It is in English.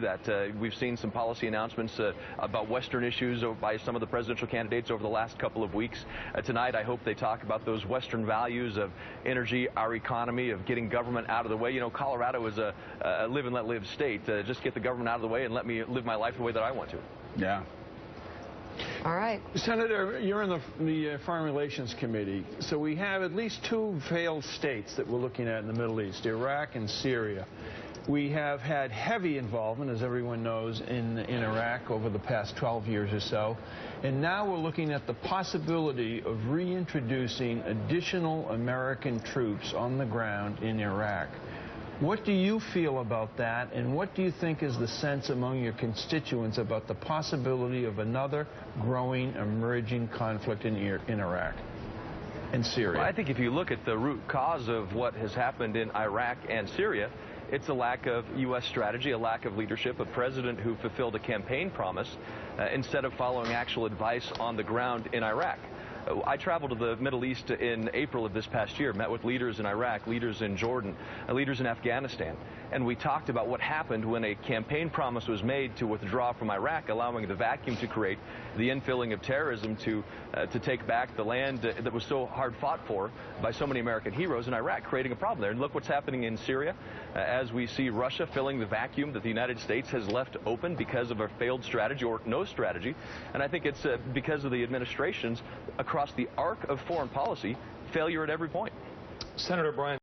that we've seen some policy announcements about Western issues by some of the presidential candidates over the last couple of weeks. Tonight, I hope they talk about those Western values of energy, our economy, of getting government out of the way. You know, Colorado is a live and let live state. Just get the government out of the way and let me live my life the way that I want to. Yeah. All right. Senator, you're in the Foreign Relations Committee. So we have at least two failed states that we're looking at in the Middle East, Iraq and Syria. We have had heavy involvement, as everyone knows, in Iraq over the past 12 years or so. And now we're looking at the possibility of reintroducing additional American troops on the ground in Iraq. What do you feel about that, and what do you think is the sense among your constituents about the possibility of another growing, emerging conflict in Iraq and Syria? Well, I think if you look at the root cause of what has happened in Iraq and Syria, it's a lack of U.S. strategy, a lack of leadership, a president who fulfilled a campaign promise instead of following actual advice on the ground in Iraq. I traveled to the Middle East in April of this past year, met with leaders in Iraq, leaders in Jordan, leaders in Afghanistan, and we talked about what happened when a campaign promise was made to withdraw from Iraq, allowing the vacuum to create the infilling of terrorism to take back the land that was so hard fought for by so many American heroes in Iraq, creating a problem there. And look what's happening in Syria as we see Russia filling the vacuum that the United States has left open because of a failed strategy or no strategy. And I think it's because of the administration's across the arc of foreign policy failure at every point. Senator Brian